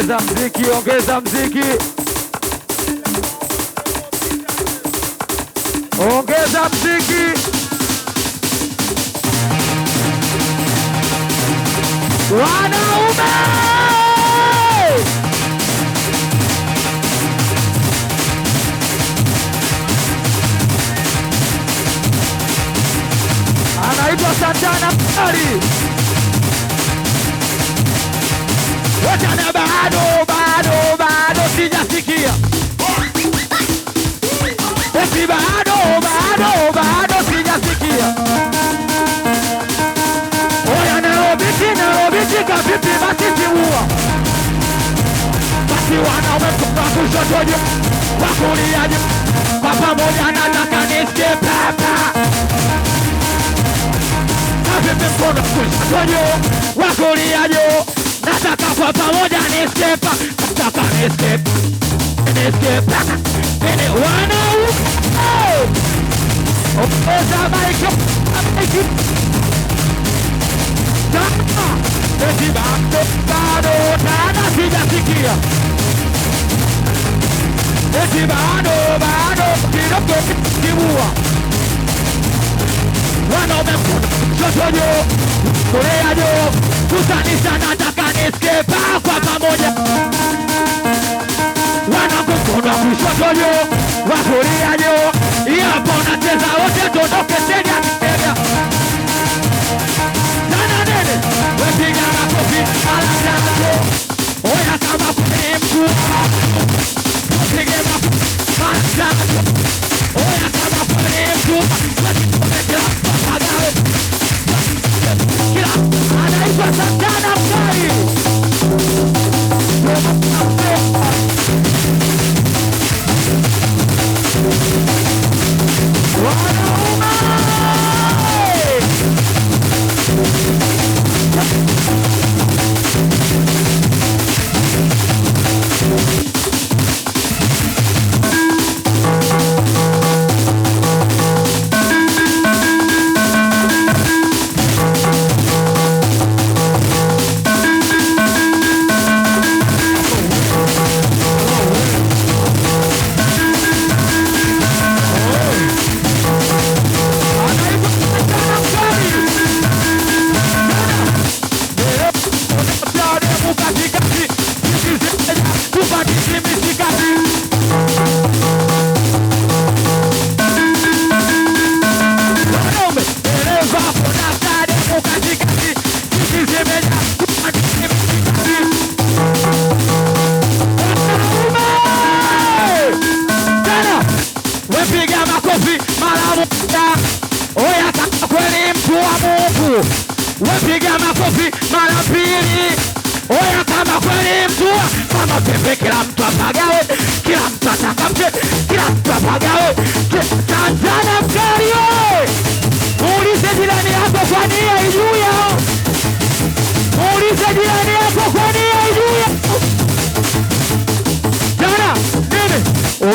ongeza mziki, ongeza mziki, ongeza mziki. Wanaume anaitwa Santana Mkali. Wachana bado sijasikia. Eti bado sijasikia. Oya Nairobi kavipi basi tiua. Basi wanaume kwa kushoto juu, kwa kulia juu, kwa pamoja nataka nisikie papa. Kavipi mkono kushoto juu, kwa kulia juu, nataka kwa pamoja nisikie papa. Nataka nisikie papa. Nini wanaume ongeza maiki. Eti bado tena sijasikia. Eti bado kidogo kibua. Wanaume kushoto juu, kulia juu, kusanisha nataka nisikie kwa pamoja. Wanaume kushoto juu, kulia juu, hapo nacheza wote tuondoke tena tena. Wepiga makofi alafu oya kama kwenye mtu. Wepiga makofi alafu oya kama kwenye mtu. Kila papagawe, kila anaitwa Santana Mkali. Wepiga makofi mara pili. Oya kama kweli mtu kama pepe, kila mtu apagawe, kila mtu atakamte, kila mtu apagawe. Santana Mkali wewe. Muulize jirani yako kwa nia ijuya. Muulize jirani yako kwa nia ijuya. Jana nini?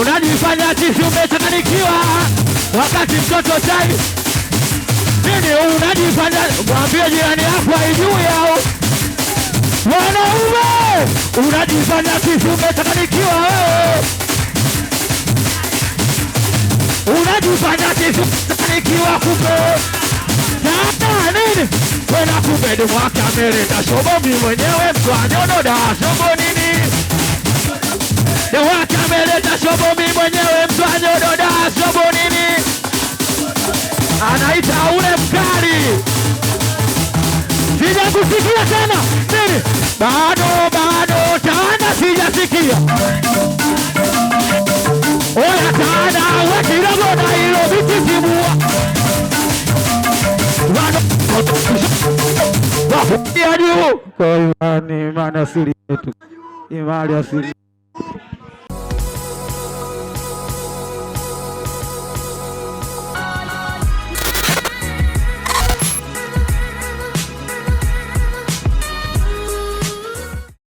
Unajifanya ati umechanganyikiwa wakati mtoto chai. Nini unajifanya? Mwambie jirani yako haijui au. Wanaume unajifanya ati umechanganyikiwa wewe. Unajifanya ati umechanganyikiwa kumbe. Jana nini? Kwena kumbe ni mwaka ameleta shobo mimi mwenyewe mtwanyono da shobo nini? Ni mwaka ameleta shobo mimi mwenyewe mtwanyono da shobo nini? Anaita ule Mkali. Sijakusikia tena. Nini? Bado tana sijasikia. Oya tana wekidogo na hilo vititibua. Wafutia juu. Kwa imani imani asili yetu. Imani asili.